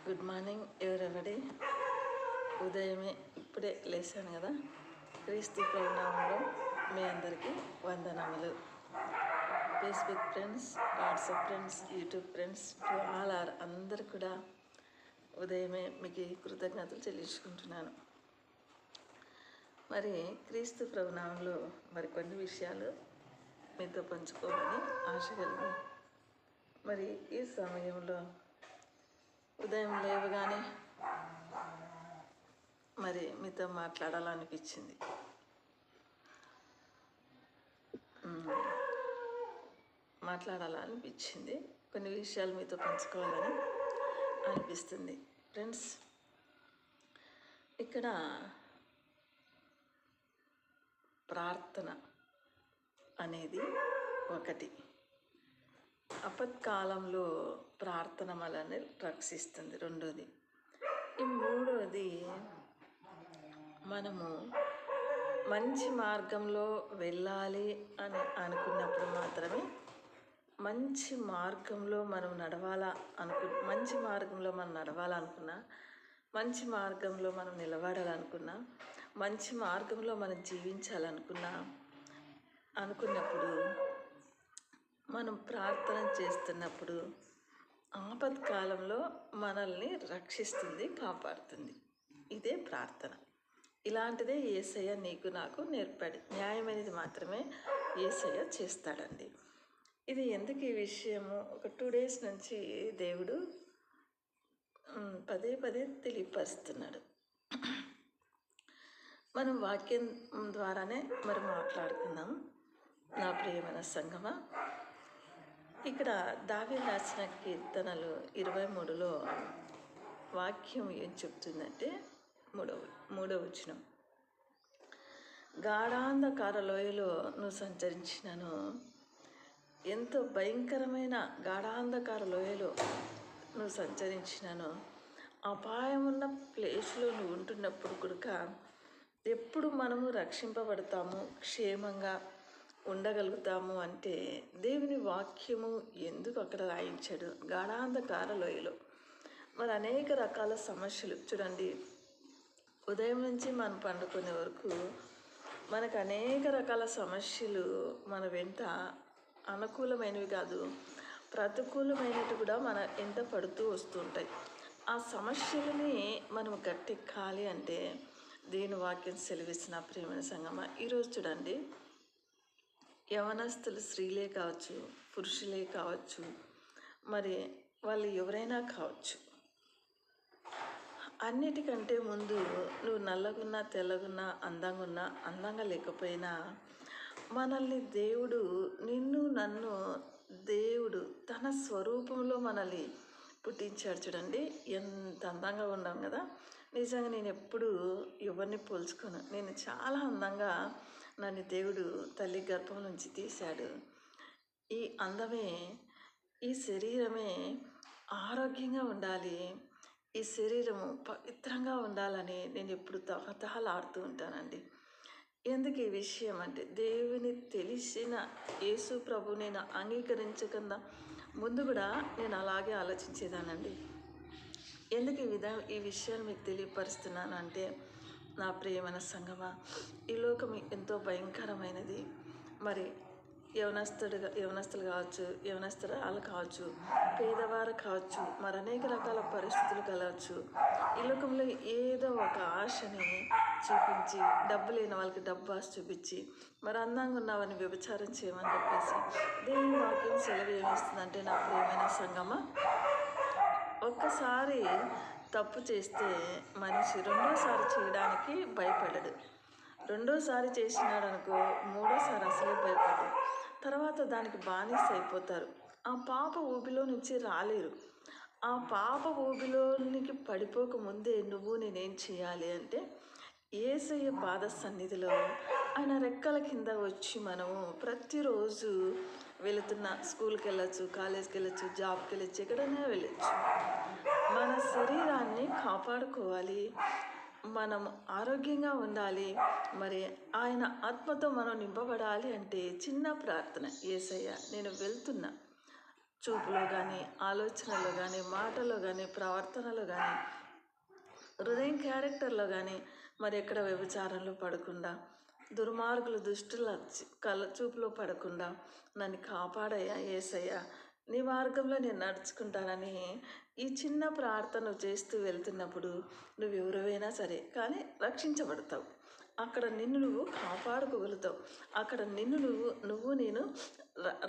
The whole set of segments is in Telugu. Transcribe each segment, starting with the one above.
Good morning ఎవరెవడి. ఉదయమే ఇప్పుడే లేచాను కదా. క్రీస్తు ప్రభునామంలో మీ అందరికీ వందనములు. Facebook friends, WhatsApp friends, YouTube friends, to all our అందరు కూడా ఉదయమే మీకు కృతజ్ఞతలు చెల్లించుకుంటున్నాను. మరి క్రీస్తు ప్రభునామంలో కొన్ని విషయాలు మీతో పంచుకోమని ఆశ కలిగి మరి ఈ సమయంలో ఉదయం లేవగానే మరి మీతో మాట్లాడాలనిపించింది. కొన్ని విషయాలు మీతో పంచుకోవాలని అనిపిస్తుంది. ఫ్రెండ్స్, ఇక్కడ ప్రార్థన అనేది ఒకటి. ఆపత్కాలంలో ప్రార్థన మనల్ని రక్షిస్తుంది. రెండోది, ఈ మూడోది, మనము మంచి మార్గంలో వెళ్ళాలి అని అనుకున్నప్పుడు మాత్రమే, మంచి మార్గంలో మనం మంచి మార్గంలో మనం నడవాలనుకున్నా, మంచి మార్గంలో మనం నిలబడాలనుకున్నా, మంచి మార్గంలో మనం అనుకున్నప్పుడు మనం ప్రార్థన చేస్తున్నప్పుడు ఆపత్కాలంలో మనల్ని రక్షిస్తుంది, కాపాడుతుంది. ఇదే ప్రార్థన. ఇలాంటిదే యేసయ్య నీకు నాకు నేర్పాడు. న్యాయమైనది మాత్రమే యేసయ్య చేస్తాడండి. ఇది ఎందుకు ఈ విషయము ఒక 2 days నుంచి దేవుడు పదే పదే తెలియపరుస్తున్నాడు. మనం వాక్యం ద్వారానే మాట్లాడుకుందాం. నా ప్రియమైన సంగమా, ఇక్కడ దావీదు రాసిన కీర్తనలు 23లో వాక్యం ఏం చెప్తుందంటే, మూడవ వచనం, గాఢాంధకార లోయలో నువ్వు సంచరించినను, ఎంతో భయంకరమైన గాఢాంధకార లోయలో నువ్వు సంచరించినను, అపాయమున్న ప్లేస్లో నువ్వు ఉంటున్నప్పుడు కూడా ఎప్పుడు మనము రక్షింపబడతాము, క్షేమంగా ఉండగలుగుతాము అంటే దేవుని వాక్యము ఎందుకు అక్కడ రాయించాడు. గాఢాంధకార లోయలో మరి అనేక రకాల సమస్యలు చూడండి. ఉదయం నుంచి మనం పండుకునే వరకు మనకు అనేక రకాల సమస్యలు మన వెంట అనుకూలమైనవి కాదు, ప్రతికూలమైనవి కూడా మన వెంట పడుతూ వస్తుంటాయి. ఆ సమస్యలని మనం గట్టెక్కాలి అంటే దేవుని వాక్యం సెలవిస్తున్న ప్రియమైన సంగమా, ఈరోజు చూడండి, యవనస్తులు స్త్రీలే కావచ్చు, పురుషులే కావచ్చు, మరి వాళ్ళు ఎవరైనా కావచ్చు, అన్నిటికంటే ముందు నువ్వు నల్లగున్నా, తెల్లగున్నా, అందంగా లేకపోయినా, మనల్ని దేవుడు, నన్ను దేవుడు తన స్వరూపంలో మనల్ని పుట్టించాడు. చూడండి, ఎంత అందంగా ఉన్నాం కదా. నిజంగా నేను ఎప్పుడు ఎవరిని పోల్చుకోను. నేను చాలా అందంగా నన్ను దేవుడు తల్లి గర్భం నుంచి తీశాడు. ఈ అందమే, ఈ శరీరమే ఆరోగ్యంగా ఉండాలి, ఈ శరీరము పవిత్రంగా ఉండాలని నేను ఎప్పుడు తహతహలాడుతూ ఉంటానండి. ఎందుకు ఈ విషయం అంటే, దేవుని తెలిసిన యేసు ప్రభు నేను అంగీకరించకుండా ముందు కూడా నేను అలాగే ఆలోచించేదానండి. ఎందుకు ఈ విషయాన్ని మీకు తెలియపరుస్తున్నాను అంటే, నా ప్రియమైన సంగమా, ఈ లోకం ఎంతో భయంకరమైనది. మరి యవనస్తులు కావచ్చు, యవనస్తురాలు కావచ్చు, పేదవారు కావచ్చు, మరి అనేక రకాల పరిస్థితులు కలవచ్చు. ఈ లోకంలో ఏదో ఒక ఆశని చూపించి, డబ్బు లేని వాళ్ళకి డబ్బు ఆశ చూపించి, మరి అందంగా ఉన్నవని వ్యభిచారం చేయమని చెప్పేసి దేవుని వాక్యం సెలవు ఏమిస్తుందంటే, నా ప్రియమైన సంగమా, ఒక్కసారి తప్పు చేస్తే మనిషి రెండోసారి చేయడానికి భయపడడు. రెండోసారి చేసినాడు అనుకో, మూడోసారి అసలే భయపడడు. తర్వాత దానికి బానిస అయిపోతారు. ఆ పాప ఊబిలో నుంచి రాలేరు. ఆ పాప ఊబిలోనికి పడిపోకముందే నేనేం చేయాలి అంటే, యేసయ్య పాద సన్నిధిలో ఆయన రెక్కల కింద వచ్చి మనము ప్రతిరోజు స్కూల్కి వెళ్ళచ్చు, కాలేజ్కి వెళ్ళచ్చు, జాబ్కి వెళ్ళచ్చు, ఎక్కడైనా వెళ్ళచ్చు. మన శరీరాన్ని కాపాడుకోవాలి, మనం ఆరోగ్యంగా ఉండాలి, మరి ఆయన ఆత్మతో మనం నింపబడాలి అంటే చిన్న ప్రార్థన, యేసయ్య నేను వెళ్తున్నా, చూపులో కానీ, ఆలోచనలో కానీ, మాటలో కానీ, ప్రవర్తనలో కానీ, హృదయం క్యారెక్టర్లో కానీ మరి ఎక్కడ వ్యభిచారంలో పడకుండా, దుర్మార్గులు దుష్టుల కళ్ళ చూపులో పడకుండా నన్ను కాపాడయ్యా యేసయ్యా, నీ మార్గంలో నేను నడుచుకుంటానని ఈ చిన్న ప్రార్థన చేస్తూ వెళ్తున్నప్పుడు నువ్వు ఎవరైనా సరే కానీ రక్షించబడతావు. అక్కడ నిన్ను నువ్వు కాపాడుకోగలుగుతావు. అక్కడ నిన్ను నేను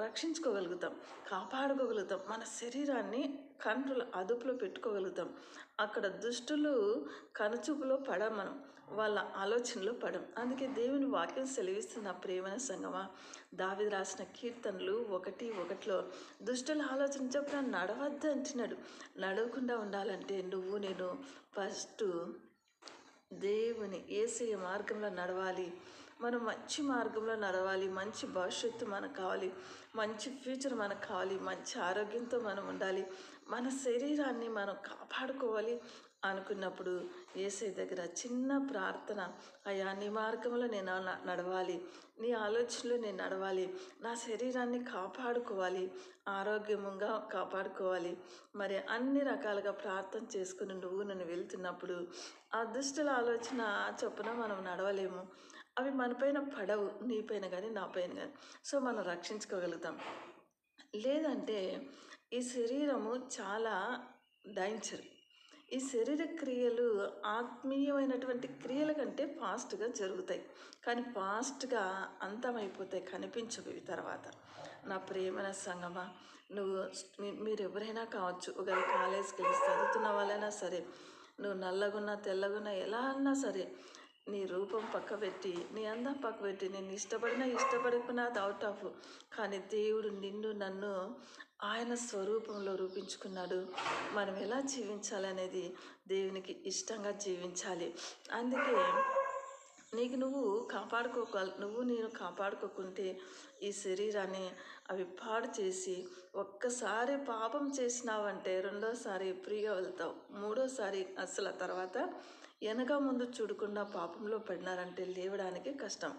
రక్షించుకోగలుగుతాం, కాపాడుకోగలుగుతాం. మన శరీరాన్ని కంట్రోల్ అదుపులో పెట్టుకోగలుగుతాం. అక్కడ దుష్టులు కనుచూపులో పడం, మనం వాళ్ళ ఆలోచనలో పడం. అందుకే దేవుని వాక్యం సెలవిస్తున్న ప్రేమన సంగమా, దావీదు రాసిన కీర్తనలు 1:1 దుష్టుల ఆలోచన చొప్పున నడవద్దు అంటున్నాడు. నడవకుండా ఉండాలంటే నువ్వు నేను ఫస్ట్ దేవుని యేసయ్య మార్గంలో నడవాలి. మనం మంచి మార్గంలో నడవాలి. మంచి భవిష్యత్తు మనకు కావాలి, మంచి ఫ్యూచర్ మనకు కావాలి, మంచి ఆరోగ్యంతో మనం ఉండాలి, మన శరీరాన్ని మనం కాపాడుకోవాలి అనుకున్నప్పుడు యేసయ్య దగ్గర చిన్న ప్రార్థన, అయ్యా నీ మార్గంలో నేను నడవాలి, నీ ఆలోచనలో నేను నడవాలి, నా శరీరాన్ని కాపాడుకోవాలి, ఆరోగ్యంగా కాపాడుకోవాలి. మరి అన్ని రకాలుగా ప్రార్థన చేసుకుని నువ్వు నన్ను వెళ్తున్నప్పుడు ఆ దుష్టుల ఆలోచన చొప్పున మనం నడవలేము. అవి మనపైన పడవు, నీపైన కానీ నాపైన కానీ. సో మనం రక్షించుకోగలుగుతాం. లేదంటే ఈ శరీరము చాలా డేంజర్. ఈ శరీర క్రియలు ఆత్మీయమైనటువంటి క్రియల కంటే ఫాస్ట్గా జరుగుతాయి, కానీ ఫాస్ట్గా అంతమైపోతాయి, కనిపించవు ఇవి తర్వాత. నా ప్రియమైన సంగమా, మీరు ఎవరైనా కావచ్చు, ఒకవేళ కాలేజీకి వెళ్ళి చదువుతున్న వాళ్ళైనా సరే, నువ్వు నల్లగున్నా తెల్లగున్నా ఎలా అన్నా సరే, నీ రూపం పక్క పెట్టి, నీ అందం పక్క పెట్టి, నేను ఇష్టపడకపోయినా అది అవుట్ ఆఫ్, కానీ దేవుడు నిన్ను నన్ను ఆయన స్వరూపంలో రూపించుకున్నాడు. మనం ఎలా జీవించాలనేది దేవునికి ఇష్టంగా జీవించాలి. అందుకే నువ్వు నేను కాపాడుకోకుంటే ఈ శరీరాన్ని అవి పాడు చేసి, ఒక్కసారి పాపం చేసినావంటే రెండోసారి ఫ్రీగా వెళ్తావు, మూడోసారి అసలు తర్వాత వెనక ముందు చూడకుండా పాపంలో పడినారంటే లేవడానికి కష్టం.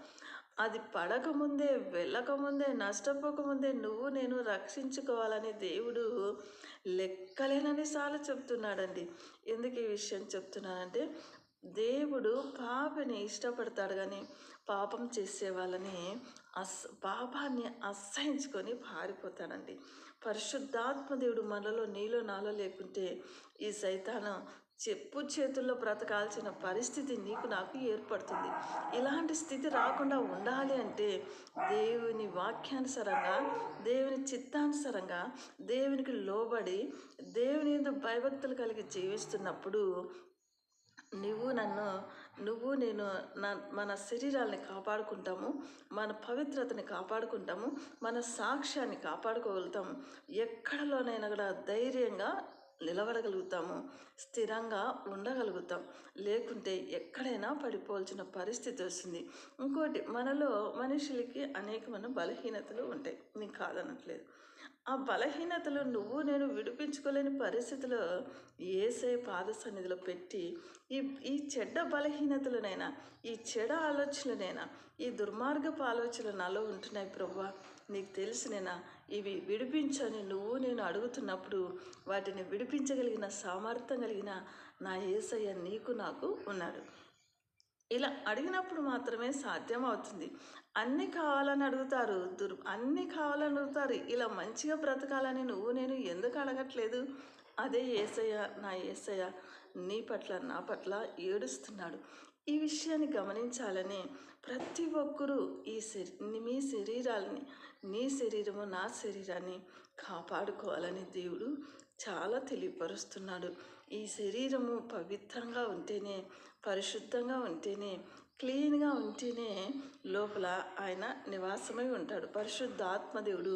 అది పడకముందే, వెళ్ళకముందే, నష్టపోకముందే నువ్వు నేను రక్షించుకోవాలని దేవుడు లెక్కలేనన్ని సార్లు చెప్తున్నాడండి. ఎందుకు ఈ విషయం చెప్తున్నానంటే, దేవుడు పాపిని ఇష్టపడతాడు, కానీ పాపం చేసే వాళ్ళని పాపాన్ని అసహించుకొని పారిపోతాడండి. పరిశుద్ధాత్మ దేవుడు మనలో, నీలో, నాలో లేకుంటే ఈ సైతాను చెప్పు చేతుల్లో బ్రతకాల్సిన పరిస్థితి నీకు నాకు ఏర్పడుతుంది. ఇలాంటి స్థితి రాకుండా ఉండాలి అంటే దేవుని వాక్యానుసారంగా, దేవుని చిత్తానుసారంగా, దేవునికి లోబడి, దేవుని యందు భయభక్తులు కలిగి జీవిస్తున్నప్పుడు నేను మన శరీరాలని కాపాడుకుంటాము, మన పవిత్రతని కాపాడుకుంటాము, మన సాక్ష్యాన్ని కాపాడుకోగలుగుతాము. ఎక్కడలోనైనా కూడా ధైర్యంగా నిలబడగలుగుతాము, స్థిరంగా ఉండగలుగుతాం. లేకుంటే ఎక్కడైనా పడిపోవాల్సిన పరిస్థితి వస్తుంది. ఇంకోటి, మనుషులకి అనేకమైన బలహీనతలు ఉంటాయి, నీకు కాదనట్లేదు. ఆ బలహీనతలు నేను విడిపించుకోలేని పరిస్థితిలో యేసయ్య పాద సన్నిధిలో పెట్టి, ఈ చెడ్డ బలహీనతలనైనా, ఈ చెడ ఆలోచనలనైనా, ఈ దుర్మార్గపు ఆలోచనలు నాలో ఉంటున్నాయి ప్రభువా, నీకు తెలుసునేనా, ఇవి విడిపించని నేను అడుగుతున్నప్పుడు వాటిని విడిపించగలిగిన సామర్థ్యం కలిగిన నా యేసయ్య నీకు నాకు ఉన్నాడు. ఇలా అడిగినప్పుడు మాత్రమే సాధ్యం అవుతుంది. అన్నీ కావాలని అడుగుతారు, అన్నీ కావాలని అడుగుతారు. ఇలా మంచిగా బ్రతకాలని నేను ఎందుకు అడగట్లేదు? అదే యేసయ్య, నా యేసయ్య నీ పట్ల, నా పట్ల ఏడుస్తున్నాడు. ఈ విషయాన్ని గమనించాలని ప్రతి ఒక్కరూ మీ శరీరాలని, నీ శరీరము, నా శరీరాన్ని కాపాడుకోవాలని దేవుడు చాలా తెలియపరుస్తున్నాడు. ఈ శరీరము పవిత్రంగా ఉంటేనే, పరిశుద్ధంగా ఉంటేనే, క్లీన్గా ఉంటేనే లోపల ఆయన నివాసమై ఉంటాడు. పరిశుద్ధాత్మదేవుడు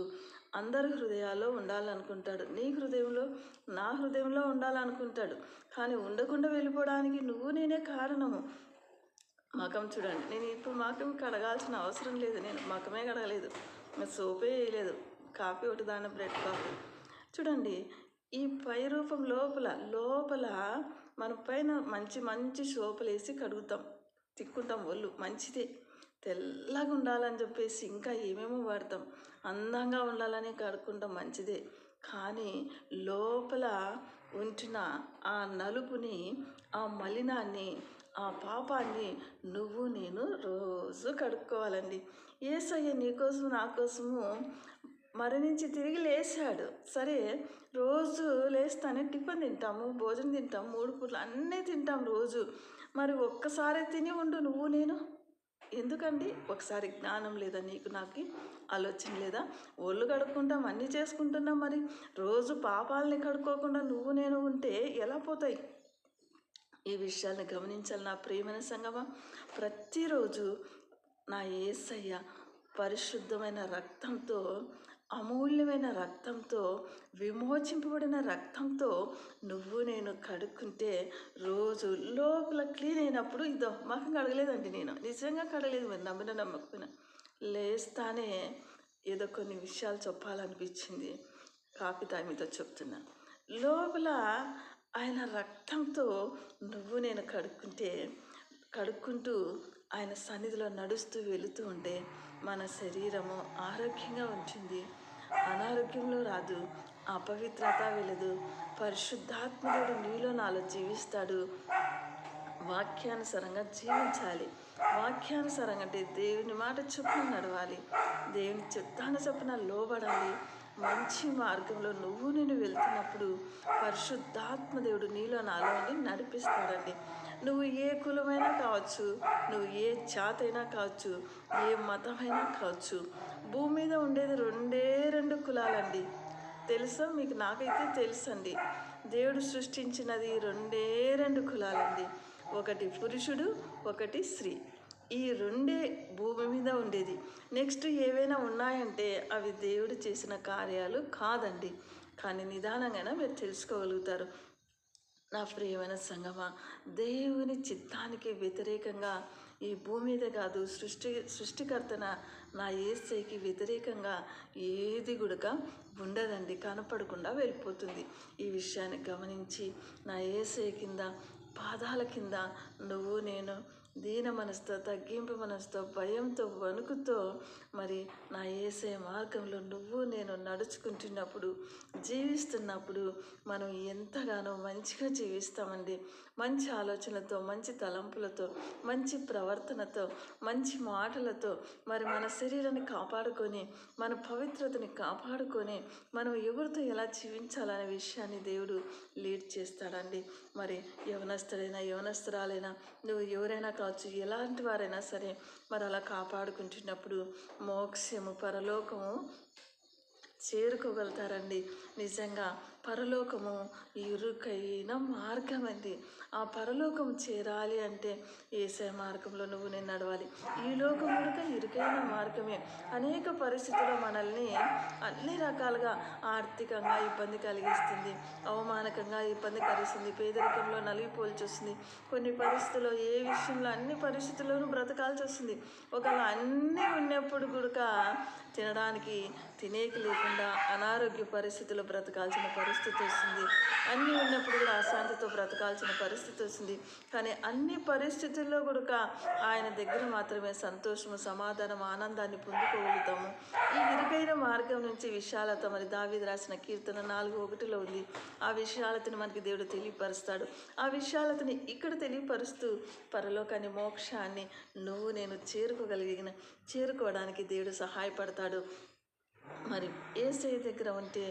అందరి హృదయాల్లో ఉండాలనుకుంటాడు. నీ హృదయంలో, నా హృదయంలో ఉండాలనుకుంటాడు. కానీ ఉండకుండా వెళ్ళిపోవడానికి నేనే కారణము. మకం చూడండి, నేను ఇప్పుడు మకం కడగాల్సిన అవసరం లేదు, నేను మకమే కడగలేదు, సోపే వేయలేదు, కాఫీ ఒకటి దాని బ్రెడ్ కాఫీ. చూడండి, ఈ పై రూపం లోపల మన పైన మంచి సోపులు వేసి కడుగుతాం, తిక్కుంటాం, ఒళ్ళు మంచిదే, తెల్లగా ఉండాలని చెప్పేసి ఇంకా ఏమేమో వాడతాం, అందంగా ఉండాలని కడుక్కుంటాం, మంచిదే. కానీ లోపల ఉంటున్న ఆ నలుపుని, ఆ మలినాన్ని, ఆ పాపాన్ని నువ్వు నేను రోజు కడుక్కోవాలండి. యేసయ్య నీకోసం నా కోసము మరణించి తిరిగి లేచాడు. సరే, రోజు లేస్తానే టిఫిన్ తింటాము, భోజనం తింటాము, 3 పూటలు అన్నీ తింటాం రోజు. మరి ఒక్కసారి తిని ఉండు నువ్వు నేను. ఎందుకండి? ఒకసారి జ్ఞానం లేదా నీకు నాకు? ఆలోచన లేదా? ఒళ్ళు కడుక్కుంటాం, అన్నీ చేసుకుంటున్నాం, మరి రోజు పాపాలని కడుక్కోకుండా నువ్వు నేను ఉంటే ఎలా పోతాయి? ఈ విషయాలను గమనించాలి నా ప్రియమైన సంగమా. ప్రతిరోజు నా యేసయ్య పరిశుద్ధమైన రక్తంతో, అమూల్యమైన రక్తంతో, విమోచింపబడిన రక్తంతో నువ్వు నేను కడుక్కుంటే రోజు లోపల క్లీన్ అయినప్పుడు ఇదో మొహం కడగలేదండి, నేను నిజంగా కడగలేదు, మరి నమ్మిన నమ్మకపోయినా లేస్తానే ఏదో కొన్ని విషయాలు చెప్పాలనిపించింది. కాపీ తామితో చెప్తున్నాను. లోపల ఆయన రక్తంతో నువ్వు నేను కడుక్కుంటూ ఆయన సన్నిధిలో నడుస్తూ వెళుతూ ఉంటే మన శరీరము ఆరోగ్యంగా ఉంటుంది, అనారోగ్యంలో రాదు, అపవిత్రత వెళ్ళదు. పరిశుద్ధాత్ముడు నీలో నాలో జీవిస్తాడు. వాక్యానుసారంగా జీవించాలి. వాక్యానుసారంగా అంటే దేవుని మాట చొప్పున నడవాలి, దేవుని చిత్తాన్ని చొప్పున లోబడాలి. మంచి మార్గంలో నువ్వు నేను వెళ్తున్నప్పుడు పరిశుద్ధాత్మ దేవుడు నీలో నాలో నడిపిస్తాడండి. నువ్వు ఏ కులమైనా కావచ్చు, నువ్వు ఏ జాతైనా కావచ్చు, ఏ మతమైనా కావచ్చు. భూమి మీద ఉండేది 2 కులాలండి. తెలుసా మీకు? నాకైతే తెలుసండి. దేవుడు సృష్టించినది 2 కులాలండి. ఒకటి పురుషుడు, ఒకటి స్త్రీ. ఈ 2 భూమి మీద ఉండేది. నెక్స్ట్ ఏవైనా ఉన్నాయంటే అవి దేవుడు చేసిన కార్యాలు కాదండి. కానీ నిదానంగా మీరు తెలుసుకోగలుగుతారు. నా ప్రియమైన సంగమా, దేవుని చిత్తానికి వ్యతిరేకంగా ఈ భూమి మీద కాదు, సృష్టికర్తన నా యేసయ్యకి వ్యతిరేకంగా ఏది కూడా ఉండదండి, కనపడకుండా వెళ్ళిపోతుంది. ఈ విషయాన్ని గమనించి నా యేసయ్య కింద, పాదాల కింద నువ్వు నేను దీన మనసుతో, తగ్గింపు మనసుతో, భయంతో, వణుకుతో మరి నా యేసయ్య మార్గంలో నువ్వు నేను నడుచుకుంటున్నప్పుడు, జీవిస్తున్నప్పుడు మనం ఎంతగానో మంచిగా జీవిస్తామండి. మంచి ఆలోచనలతో, మంచి తలంపులతో, మంచి ప్రవర్తనతో, మంచి మాటలతో మరి మన శరీరాన్ని కాపాడుకొని, మన పవిత్రతని కాపాడుకొని మనం ఎవరితో ఎలా జీవించాలనే విషయాన్ని దేవుడు లీడ్ చేస్తాడండి. మరి యవనస్తుడైనా, యవనస్తురాలైనా, నువ్వు ఎవరైనా కావచ్చు, ఎలాంటి వారైనా సరే మరి అలా కాపాడుకుంటున్నప్పుడు మోక్షము, పరలోకము చేరుకోగలుగుతారండి. నిజంగా పరలోకము ఇరుకైన మార్గం అండి. ఆ పరలోకం చేరాలి అంటే యేసయ్య మార్గంలో నువ్వు నేను నడవాలి. ఈ లోకం కూడా ఇరుకైన మార్గమే. అనేక పరిస్థితుల్లో మనల్ని అన్ని రకాలుగా ఆర్థికంగా ఇబ్బంది కలిగిస్తుంది, అవమానకంగా ఇబ్బంది కలిగిస్తుంది, పేదరికంలో నలిగిపోల్చి వస్తుంది. కొన్ని పరిస్థితుల్లో ఏ విషయంలో అన్ని పరిస్థితుల్లోనూ బ్రతకాల్సి వస్తుంది. ఒకవేళ అన్నీ ఉన్నప్పుడు కూడా తినడానికి తినేకి లేకుండా అనారోగ్య పరిస్థితుల్లో బ్రతకాల్సిన పరిస్థితి వస్తుంది. అన్నీ ఉన్నప్పుడు కూడా అశాంతితో బ్రతకాల్సిన పరిస్థితి వస్తుంది. కానీ అన్ని పరిస్థితుల్లో కూడా ఆయన దగ్గర మాత్రమే సంతోషము, సమాధానం, ఆనందాన్ని పొందుకోగలుగుతాము. ఈ ఇరుకైన మార్గం నుంచి విశాలత, మరి దావీదు రాసిన కీర్తన 4:1 ఉంది. ఆ విశాలతని మనకి దేవుడు తెలియపరుస్తాడు. ఆ విశాలతని ఇక్కడ తెలియపరుస్తూ పరలోకాన్ని, మోక్షాన్ని నువ్వు నేను చేరుకోవడానికి దేవుడు సహాయపడతాడు. మరి యేసయ్య దగ్గర ఉంటే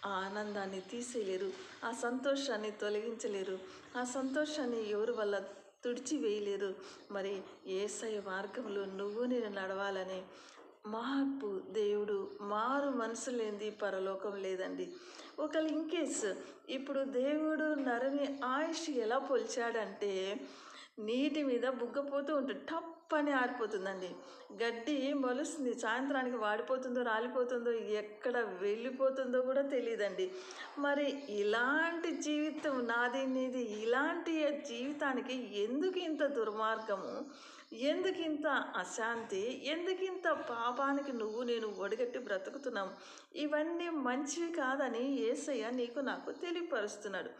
ఆ ఆనందాన్ని తీసేయలేరు, ఆ సంతోషాన్ని తొలగించలేరు, ఆ సంతోషాన్ని ఎవరి వల్ల తుడిచివేయలేరు. మరి యేసయ్య మార్గంలో నువ్వు నేను నడవాలని మార్పు, దేవుడు మారు మనసు లేనిది పరలోకం లేదండి. ఒకవేళ ఇన్కేస్ ఇప్పుడు దేవుడు నరుని ఆయుష్ ఎలా పోల్చాడంటే నీటి మీద బుగ్గపోతూ ఉంటుంది, టప్ అని ఆరిపోతుందండి. గడ్డి మొలుస్తుంది, సాయంత్రానికి వాడిపోతుందో, రాలిపోతుందో, ఎక్కడ వెళ్ళిపోతుందో కూడా తెలియదండి. మరి ఇలాంటి జీవితం నాది నీది, ఇలాంటి జీవితానికి ఎందుకు ఇంత దుర్మార్గము, ఎందుకింత అశాంతి, ఎందుకింత పాపానికి నువ్వు నేను ఒడిగట్టి బ్రతుకుతున్నాం? ఇవన్నీ మంచివి కాదని యేసయ్య నీకు నాకు తెలియపరుస్తున్నాడు.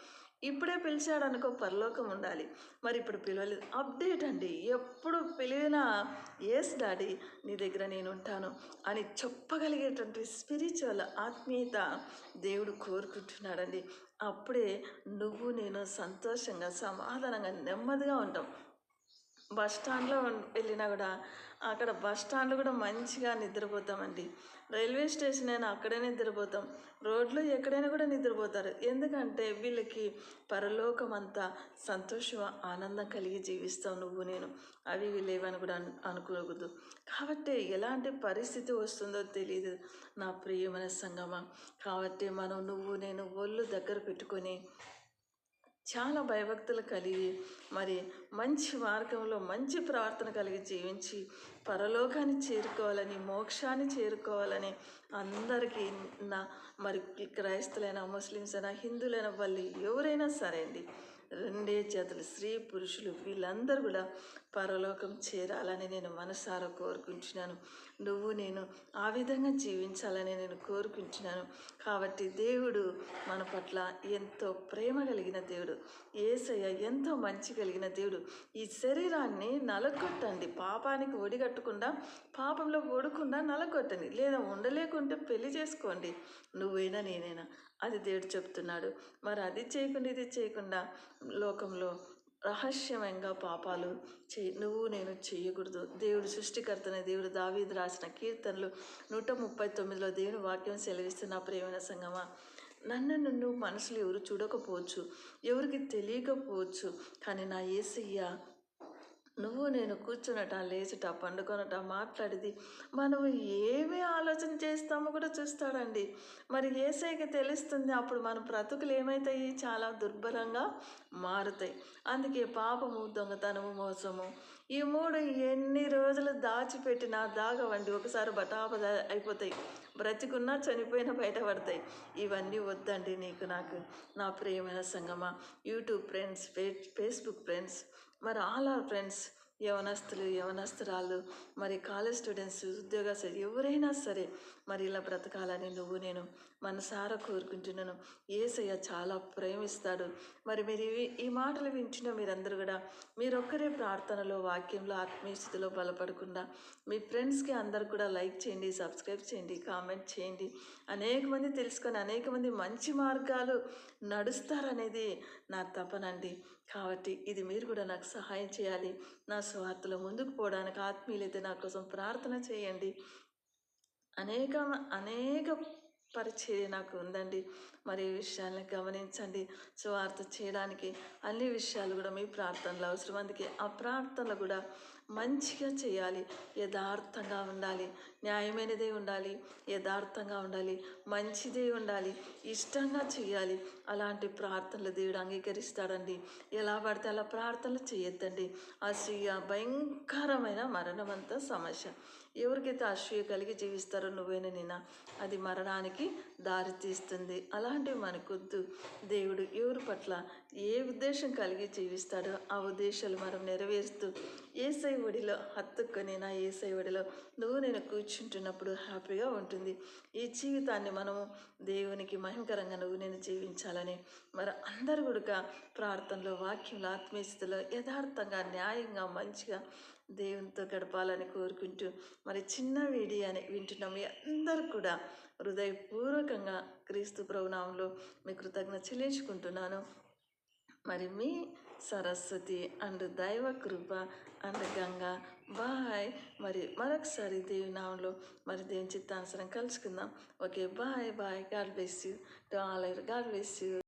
ఇప్పుడే పిలిచాడనుకో పరలోకం ఉండాలి. మరి ఇప్పుడు పిలవలేదు. అప్డేట్ అండి. ఎప్పుడు పిలివినా యేస్ డాడీ నీ దగ్గర నేనుంటాను అని చెప్పగలిగేటువంటి స్పిరిచువల్ ఆత్మీయత దేవుడు కోరుకుంటున్నాడండి. అప్పుడే నువ్వు నేను సంతోషంగా, సమాధానంగా, నెమ్మదిగా ఉంటాం. బస్ స్టాండ్‌లో వెళ్ళినా గూడా, అక్కడ బస్ స్టాండ్‌లో గూడా మంచిగా నిద్రపోతామండి. రైల్వే స్టేషన్ అయినా అక్కడే నిద్రపోతాం. రోడ్లో ఎక్కడైనా కూడా నిద్రపోతారు. ఎందుకంటే వీళ్ళకి పరలోకమంతా సంతోషం, ఆనందం కలిగి జీవిస్తాం నువ్వు నేను. అవి ఇవి లేవని కూడా అనుకోకూడదు. కాబట్టి ఎలాంటి పరిస్థితి వస్తుందో తెలీదు నా ప్రియమైన సంగమా. కాబట్టి మనం నువ్వు నేను ఒళ్ళు దగ్గర పెట్టుకొని చాలా భయభక్తులు కలిగి మరి మంచి మార్గంలో మంచి ప్రార్థన కలిగి జీవించి పరలోకాన్ని చేరుకోవాలని, మోక్షాన్ని చేరుకోవాలని అందరికీ నా మరి క్రైస్తవులైనా, ముస్లిమ్స్ అయినా, హిందువులైనా, వాళ్ళు ఎవరైనా సరే అండి, రెండే జాతులు స్త్రీ పురుషులు వీళ్ళందరూ కూడా పరలోకం చేరాలని నేను మనసారా కోరుకుంటున్నాను. నువ్వు నేను ఆ విధంగా జీవించాలని నేను కోరుకుంటున్నాను. కాబట్టి దేవుడు మన పట్ల ఎంతో ప్రేమ కలిగిన దేవుడు. యేసయ్య ఎంతో మంచి కలిగిన దేవుడు. ఈ శరీరాన్ని నలగొట్టండి. పాపానికి ఒడిగట్టకుండా, పాపంలో ఓడకుండా నలగొట్టండి. లేదా ఉండలేకుంటే పెళ్లి చేసుకోండి, నువ్వైనా నేనైనా. అది దేవుడు చెప్తున్నాడు. మరి అది చేయకుండా ఇది చేయకుండా లోకంలో రహస్యమంగా పాపాలు నువ్వు నేను చేయకూడదు. దేవుడు సృష్టికర్తనే దేవుడు. దావీదు రాసిన కీర్తనలు 139లో దేవుని వాక్యం సెలవిస్తున్న ప్రియమైన సంగమా, నన్ను మనసులో ఎవరు చూడకపోవచ్చు, ఎవరికి తెలియకపోవచ్చు, కానీ నా యేసయ్య నువ్వు నేను కూర్చున్నట, లేచుట, పండుకొనట, మాట్లాడేది మనం ఏమి ఆలోచన చేస్తామో కూడా చూస్తాడండి. మరి యేసయ్యకి తెలుస్తుంది. అప్పుడు మన బ్రతుకులు ఏమవుతాయి? చాలా దుర్భరంగా మారుతాయి. అందుకే పాపము, దొంగతనము, మోసము ఈ మూడు ఎన్ని రోజులు దాచిపెట్టినా దాగవండి. ఒకసారి బటాబద అయిపోతాయి. బ్రతికున్నా చనిపోయినా బయటపడతాయి. ఇవన్నీ వద్దండి నీకు నాకు నా ప్రియమైన సంగమా. యూట్యూబ్ ఫ్రెండ్స్, ఫేస్బుక్ ఫ్రెండ్స్, మరి ఆల్ ఆర్ ఫ్రెండ్స్, యవనస్తులు, యవనస్తురాలు, మరి కాలేజ్ స్టూడెంట్స్, ఉద్యోగస్తులు ఎవరైనా సరే మరి ఇలా బ్రతకాలని నువ్వు నేను మనసారా కోరుకుంటున్నాను. యేసయ్య చాలా ప్రేమిస్తాడు. మరి మీరు ఈ మాటలు వింటున్న మీరందరూ కూడా మీరొక్కరే ప్రార్థనలో, వాక్యంలో, ఆత్మీయ స్థితిలో బలపడకుండా మీ ఫ్రెండ్స్కి అందరు కూడా లైక్ చేయండి, సబ్స్క్రైబ్ చేయండి, కామెంట్ చేయండి. అనేక మంది తెలుసుకొని అనేక మంది మంచి మార్గాలు నడుస్తారనేది నా తపనండి. కాబట్టి ఇది మీరు కూడా నాకు సహాయం చేయాలి. నా స్వార్థలో ముందుకు పోవడానికి ఆత్మీయులైతే నా కోసం ప్రార్థన చేయండి. అనేక అనేక పరిచర్య నాకు ఉందండి. మరి ఈ విషయాలను గమనించండి. స్వార్థ చేయడానికి అన్ని విషయాలు కూడా మీ ప్రార్థనలు అవసరం. అందుకే ఆ ప్రార్థనలు కూడా మంచిగా చేయాలి, యథార్థంగా ఉండాలి, న్యాయమైనదే ఉండాలి, యథార్థంగా ఉండాలి, మంచిదే ఉండాలి, ఇష్టంగా చేయాలి. అలాంటి ప్రార్థనలు దేవుడు అంగీకరిస్తాడండి. ఎలా పడితే అలా ప్రార్థనలు చేయొద్దండి. అసూయ భయంకరమైన మరణమంతా సమస్య. ఎవరికైతే అసూయ కలిగి జీవిస్తారో నువ్వైనా నేనా, అది మరణానికి దారి తీస్తుంది. అలాంటివి మనకొద్దు. దేవుడు ఎవరి పట్ల ఏ ఉద్దేశం కలిగి జీవిస్తాడో ఆ ఉద్దేశాలు మనం నెరవేరుస్తూ యేసయ్య ఒడిలో హత్తుకొని, నా యేసయ్య ఒడిలో నువ్వు నేను కూర్చుంటున్నప్పుడు హ్యాపీగా ఉంటుంది. ఈ జీవితాన్ని మనము దేవునికి మహిమకరంగా నువ్వు నేను జీవించాలని మరి అందరూ కూడా ప్రార్థనలో, వాక్యంలో, ఆత్మీయతలో యథార్థంగా, న్యాయంగా, మంచిగా దేవునితో గడపాలని కోరుకుంటూ మరి చిన్న వీడియోని వింటున్న మీ అందరూ కూడా హృదయపూర్వకంగా క్రీస్తు ప్రభునామంలో మీ కృతజ్ఞత చెల్లించుకుంటున్నాను. మరి మీ సరస్వతి అండ్ దైవ కృప అండ్ గంగా. బాయ్. మరి మరొకసారి దేవుని నామంలో మరి దేవుని చిత్తానుసరం కలుసుకుందాం. Okay, bye bye. God bless you to all. God bless you.